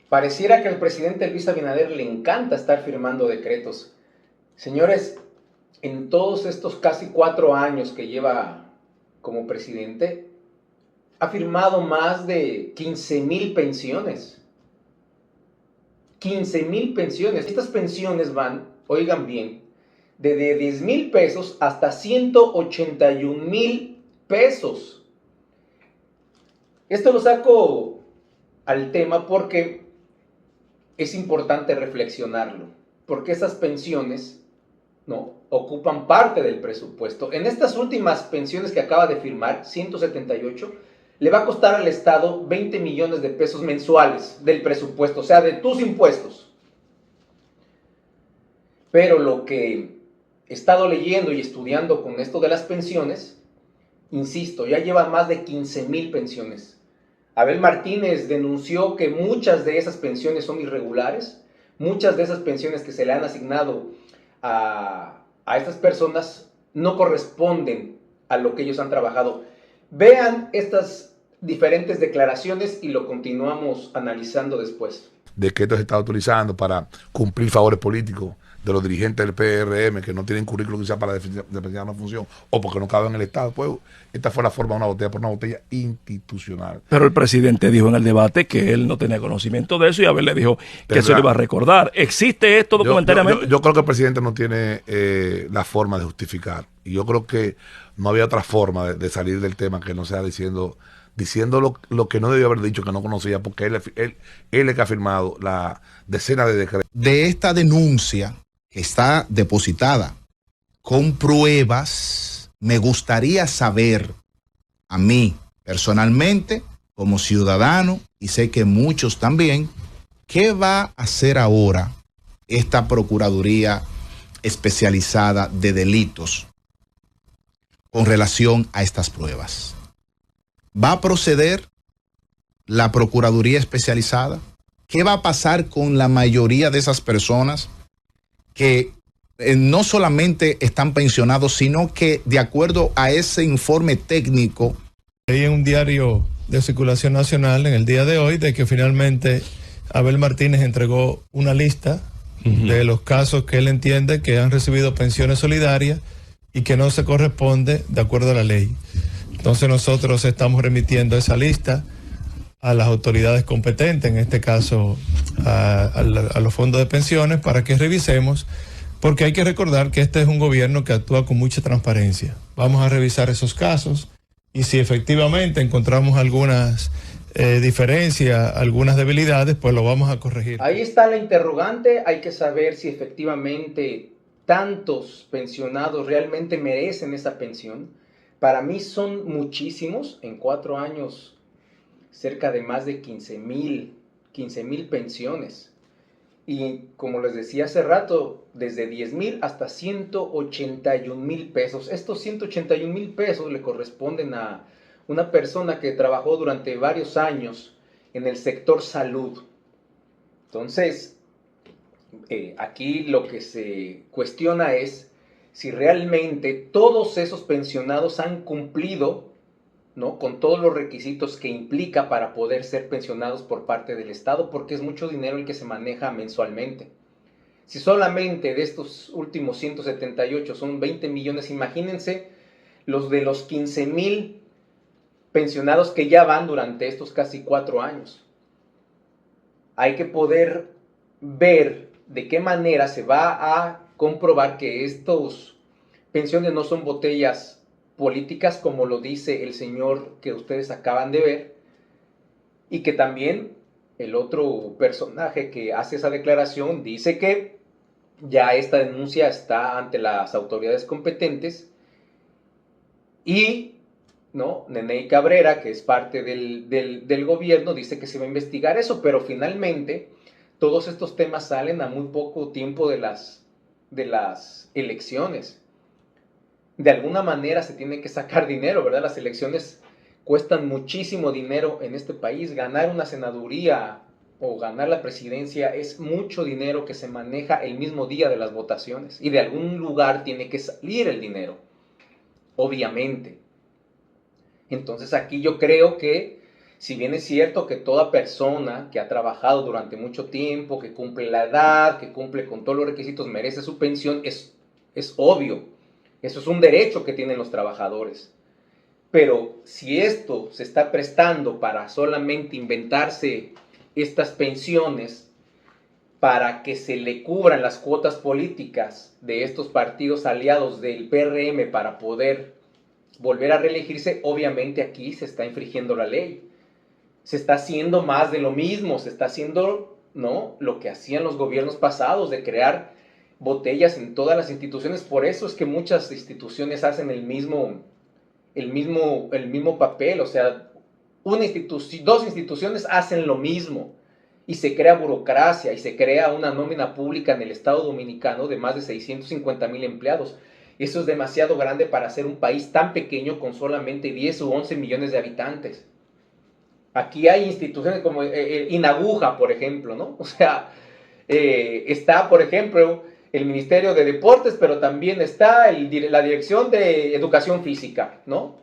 Pareciera que al presidente Luis Abinader le encanta estar firmando decretos. Señores, en todos estos casi 4 años que lleva como presidente, ha firmado más de 15,000 pensiones. 15,000 pensiones. Estas pensiones van, oigan bien, de 10,000 pesos hasta 181,000 pesos. Esto lo saco al tema porque es importante reflexionarlo, porque esas pensiones no ocupan parte del presupuesto. En estas últimas pensiones que acaba de firmar, 178, le va a costar al Estado 20 millones de pesos mensuales del presupuesto, o sea, de tus impuestos. Pero lo que he estado leyendo y estudiando con esto de las pensiones, insisto, ya lleva más de 15,000 pensiones. Abel Martínez denunció que muchas de esas pensiones son irregulares, muchas de esas pensiones que se le han asignado a estas personas no corresponden a lo que ellos han trabajado. Vean estas diferentes declaraciones y lo continuamos analizando después. De que esto se está utilizando para cumplir favores políticos de los dirigentes del PRM que no tienen currículo quizás para desempeñar una función o porque no caben en el Estado. Pues esta fue la forma de una botella por una botella institucional. Pero el presidente dijo en el debate que él no tenía conocimiento de eso y Abel le dijo que se lo iba a recordar. ¿Existe esto documentariamente? Yo creo que el presidente no tiene la forma de justificar. Y yo creo que no había otra forma de salir del tema que no sea diciendo lo que no debió haber dicho, que no conocía, porque él es el que ha firmado la decena de decretos. De esta denuncia que está depositada con pruebas, me gustaría saber a mí personalmente, como ciudadano, y sé que muchos también, ¿qué va a hacer ahora esta Procuraduría Especializada de Delitos con relación a estas pruebas? ¿Va a proceder la Procuraduría Especializada? ¿Qué va a pasar con la mayoría de esas personas que no solamente están pensionados, sino que de acuerdo a ese informe técnico? Leí en un diario de circulación nacional en el día de hoy de que finalmente Abel Martínez entregó una lista de los casos que él entiende que han recibido pensiones solidarias y que no se corresponde de acuerdo a la ley. Entonces nosotros estamos remitiendo esa lista a las autoridades competentes, en este caso a los fondos de pensiones, para que revisemos, porque hay que recordar que este es un gobierno que actúa con mucha transparencia. Vamos a revisar esos casos y si efectivamente encontramos algunas diferencias, algunas debilidades, pues lo vamos a corregir. Ahí está la interrogante, hay que saber si efectivamente tantos pensionados realmente merecen esa pensión. Para mí son muchísimos, en 4 años cerca de más de 15,000 pensiones. Y como les decía hace rato, desde 10,000 hasta 181,000 pesos. Estos 181,000 pesos le corresponden a una persona que trabajó durante varios años en el sector salud. Entonces, aquí lo que se cuestiona es si realmente todos esos pensionados han cumplido, ¿no?, con todos los requisitos que implica para poder ser pensionados por parte del Estado, porque es mucho dinero el que se maneja mensualmente. Si solamente de estos últimos 178 son 20 millones, imagínense los de los 15,000 pensionados que ya van durante estos casi 4 años. Hay que poder ver de qué manera se va a comprobar que estos pensiones no son botellas políticas, como lo dice el señor que ustedes acaban de ver, y que también el otro personaje que hace esa declaración dice que ya esta denuncia está ante las autoridades competentes y, ¿no?, Neney Cabrera, que es parte del gobierno, dice que se va a investigar eso, pero finalmente todos estos temas salen a muy poco tiempo de las elecciones. De alguna manera se tiene que sacar dinero, ¿verdad? Las elecciones cuestan muchísimo dinero en este país. Ganar una senaduría o ganar la presidencia es mucho dinero que se maneja el mismo día de las votaciones. Y de algún lugar tiene que salir el dinero, obviamente. Entonces aquí yo creo que Si bien es cierto que toda persona que ha trabajado durante mucho tiempo, que cumple la edad, que cumple con todos los requisitos, merece su pensión, es obvio. Eso es un derecho que tienen los trabajadores. Pero si esto se está prestando para solamente inventarse estas pensiones para que se le cubran las cuotas políticas de estos partidos aliados del PRM para poder volver a reelegirse, obviamente aquí se está infringiendo la ley. Se está haciendo más de lo mismo, se está haciendo, ¿no?, lo que hacían los gobiernos pasados, de crear botellas en todas las instituciones. Por eso es que muchas instituciones hacen el mismo papel. O sea, dos instituciones hacen lo mismo y se crea burocracia y se crea una nómina pública en el Estado Dominicano de más de 650,000 empleados. Eso es demasiado grande para ser un país tan pequeño con solamente 10 u 11 millones de habitantes. Aquí hay instituciones como INAGUJA, por ejemplo, ¿no? O sea, está, por ejemplo, el Ministerio de Deportes, pero también está la Dirección de Educación Física, ¿no?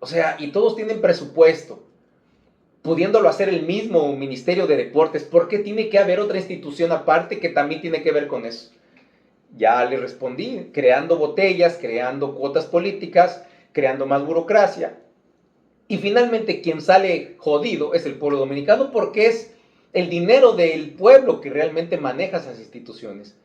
O sea, y todos tienen presupuesto, pudiéndolo hacer el mismo Ministerio de Deportes. ¿Por qué tiene que haber otra institución aparte que también tiene que ver con eso? Ya le respondí, creando botellas, creando cuotas políticas, creando más burocracia. Y finalmente quien sale jodido es el pueblo dominicano, porque es el dinero del pueblo que realmente maneja esas instituciones.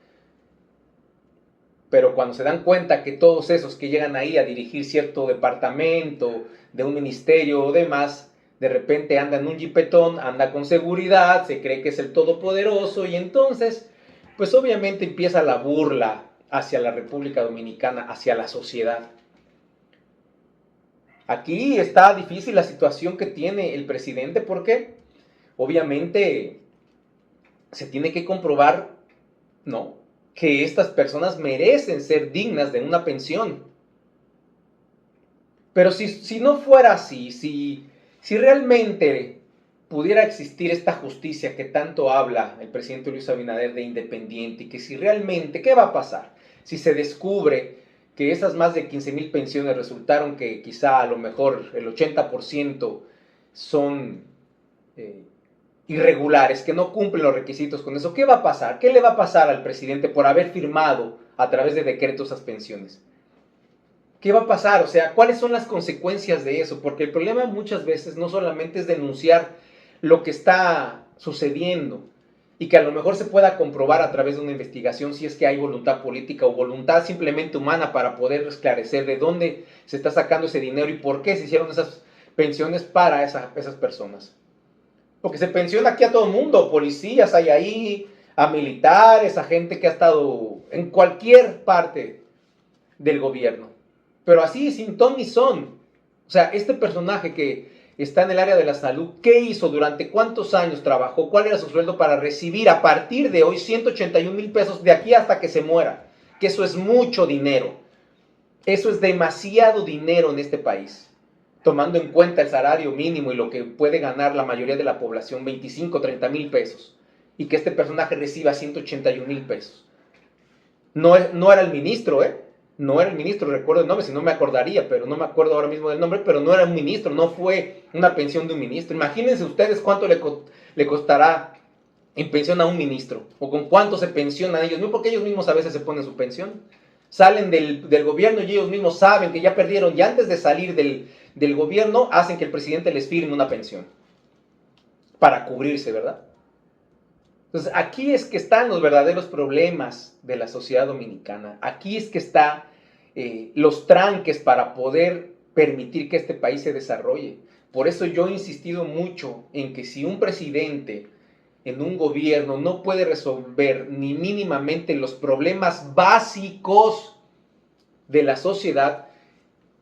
Pero cuando se dan cuenta que todos esos que llegan ahí a dirigir cierto departamento de un ministerio o demás, de repente anda en un jipetón, anda con seguridad, se cree que es el todopoderoso, y entonces, pues obviamente empieza la burla hacia la República Dominicana, hacia la sociedad. Aquí está difícil la situación que tiene el presidente, porque obviamente se tiene que comprobar, ¿no?, que estas personas merecen ser dignas de una pensión. Pero si no fuera así, si realmente pudiera existir esta justicia que tanto habla el presidente Luis Abinader de independiente, y que si realmente, ¿qué va a pasar? Si se descubre que esas más de 15,000 pensiones resultaron que quizá a lo mejor el 80% son irregulares, que no cumplen los requisitos con eso, ¿qué va a pasar? ¿Qué le va a pasar al presidente por haber firmado a través de decreto esas pensiones? ¿Qué va a pasar? O sea, ¿cuáles son las consecuencias de eso? Porque el problema muchas veces no solamente es denunciar lo que está sucediendo y que a lo mejor se pueda comprobar a través de una investigación si es que hay voluntad política o voluntad simplemente humana para poder esclarecer de dónde se está sacando ese dinero y por qué se hicieron esas pensiones para esas personas. Porque se pensiona aquí a todo el mundo, policías hay ahí, a militares, a gente que ha estado en cualquier parte del gobierno. Pero así, sin ton ni son. O sea, este personaje que está en el área de la salud, ¿qué hizo? ¿Durante cuántos años trabajó? ¿Cuál era su sueldo para recibir a partir de hoy 181,000 pesos de aquí hasta que se muera? Que eso es mucho dinero. Eso es demasiado dinero en este país, tomando en cuenta el salario mínimo y lo que puede ganar la mayoría de la población, 25, 30,000 pesos. Y que este personaje reciba 181,000 pesos. No era el ministro, No era el ministro, recuerdo el nombre, si no me acordaría, pero no me acuerdo ahora mismo del nombre, pero no era un ministro, no fue una pensión de un ministro. Imagínense ustedes cuánto le costará en pensión a un ministro, o con cuánto se pensionan ellos mismos, porque ellos mismos a veces se ponen su pensión. Salen del gobierno y ellos mismos saben que ya perdieron, y antes de salir del gobierno hacen que el presidente les firme una pensión para cubrirse, ¿verdad? Entonces, aquí es que están los verdaderos problemas de la sociedad dominicana. Aquí es que están los tranques para poder permitir que este país se desarrolle. Por eso yo he insistido mucho en que si un presidente en un gobierno no puede resolver ni mínimamente los problemas básicos de la sociedad,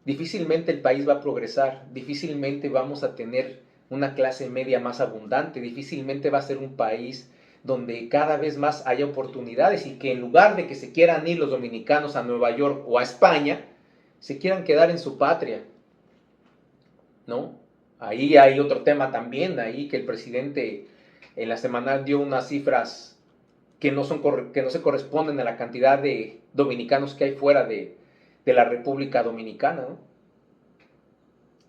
difícilmente el país va a progresar, difícilmente vamos a tener una clase media más abundante, difícilmente va a ser un país donde cada vez más haya oportunidades y que en lugar de que se quieran ir los dominicanos a Nueva York o a España, se quieran quedar en su patria, ¿no? Ahí hay otro tema también, ahí que el presidente en la semanal dio unas cifras que no se corresponden a la cantidad de dominicanos que hay fuera de la República Dominicana, ¿no?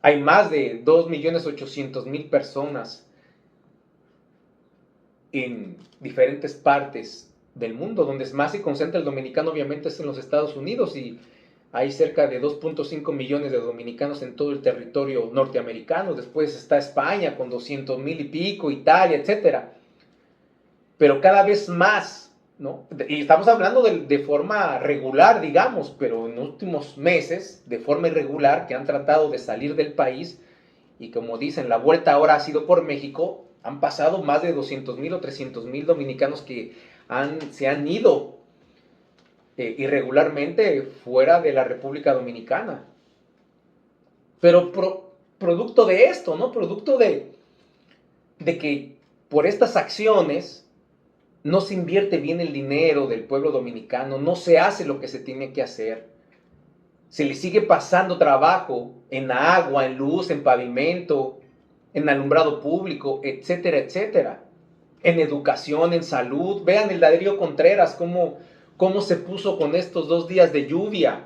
hay más de 2.800.000 personas en diferentes partes del mundo. Donde más se concentra el dominicano obviamente es en los Estados Unidos, y hay cerca de 2.5 millones de dominicanos en todo el territorio norteamericano. Después está España con 200.000 y pico, Italia, etcétera. Pero cada vez más, ¿no? Y estamos hablando de forma regular, digamos, pero en últimos meses, de forma irregular, que han tratado de salir del país, y como dicen, la vuelta ahora ha sido por México. Han pasado más de 200.000 o 300.000 dominicanos que se han ido irregularmente fuera de la República Dominicana. Pero producto de esto, ¿no? Producto de que por estas acciones no se invierte bien el dinero del pueblo dominicano, no se hace lo que se tiene que hacer. Se le sigue pasando trabajo en agua, en luz, en pavimento, en alumbrado público, etcétera, etcétera. En educación, en salud. Vean el Darío Contreras, cómo se puso con estos 2 días de lluvia.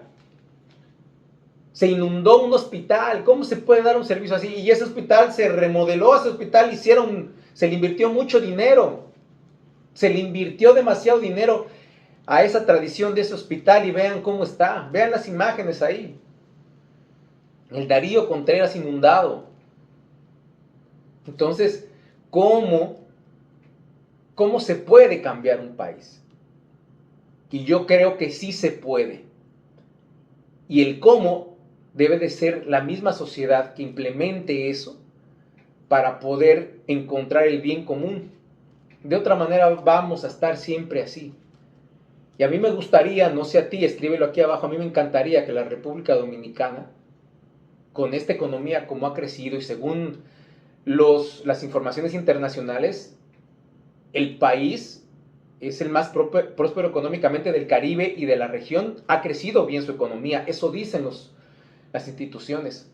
Se inundó un hospital. ¿Cómo se puede dar un servicio así? Y ese hospital se remodeló, ese hospital se le invirtió mucho dinero. Se le invirtió demasiado dinero a esa tradición de ese hospital, y vean cómo está. Vean las imágenes ahí. El Darío Contreras inundado. Entonces, ¿cómo se puede cambiar un país? Y yo creo que sí se puede. Y el cómo debe de ser la misma sociedad que implemente eso para poder encontrar el bien común. De otra manera vamos a estar siempre así. Y a mí me gustaría, no sé a ti, escríbelo aquí abajo, a mí me encantaría que la República Dominicana, con esta economía como ha crecido y según las informaciones internacionales, el país es el más próspero económicamente del Caribe y de la región. Ha crecido bien su economía, eso dicen las instituciones,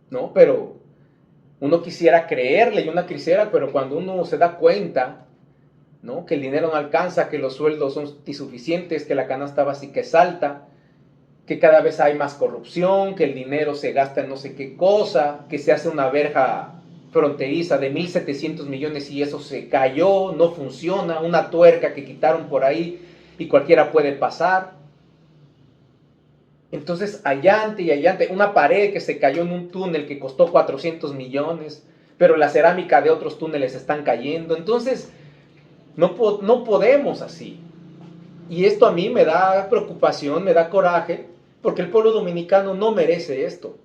¿no? Pero uno quisiera creerle y una quisiera, pero cuando uno se da cuenta, ¿no?, que el dinero no alcanza, que los sueldos son insuficientes, que la canasta básica es alta, que cada vez hay más corrupción, que el dinero se gasta en no sé qué cosa, que se hace una verja fronteriza de 1.700 millones y eso se cayó, no funciona, una tuerca que quitaron por ahí y cualquiera puede pasar. Entonces, allante y allante, una pared que se cayó en un túnel que costó 400 millones, pero la cerámica de otros túneles están cayendo. Entonces, no podemos así. Y esto a mí me da preocupación, me da coraje, porque el pueblo dominicano no merece esto.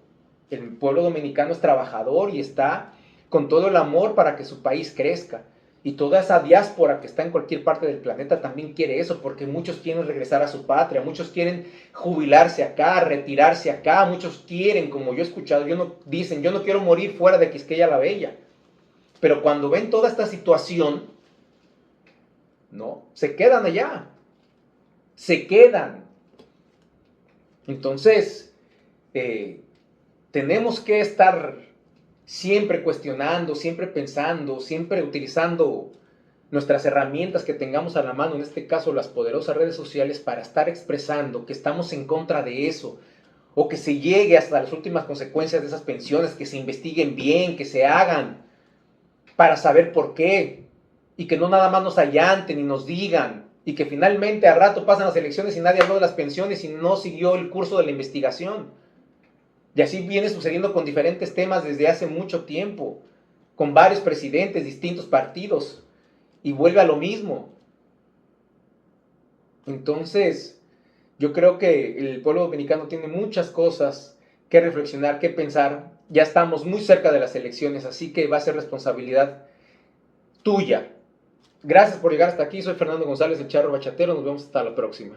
El pueblo dominicano es trabajador y está con todo el amor para que su país crezca. Y toda esa diáspora que está en cualquier parte del planeta también quiere eso, porque muchos quieren regresar a su patria, muchos quieren jubilarse acá, retirarse acá, muchos quieren, como yo he escuchado, dicen, yo no quiero morir fuera de Quisqueya la Bella. Pero cuando ven toda esta situación, ¿no?, se quedan allá. Se quedan. Entonces, tenemos que estar siempre cuestionando, siempre pensando, siempre utilizando nuestras herramientas que tengamos a la mano, en este caso las poderosas redes sociales, para estar expresando que estamos en contra de eso, o que se llegue hasta las últimas consecuencias de esas pensiones, que se investiguen bien, que se hagan, para saber por qué, y que no nada más nos allanten y nos digan, y que finalmente a rato pasan las elecciones y nadie habló de las pensiones y no siguió el curso de la investigación. Y así viene sucediendo con diferentes temas desde hace mucho tiempo, con varios presidentes, distintos partidos, y vuelve a lo mismo. Entonces, yo creo que el pueblo dominicano tiene muchas cosas que reflexionar, que pensar. Ya estamos muy cerca de las elecciones, así que va a ser responsabilidad tuya. Gracias por llegar hasta aquí. Soy Fernando González, el Charro Bachatero. Nos vemos hasta la próxima.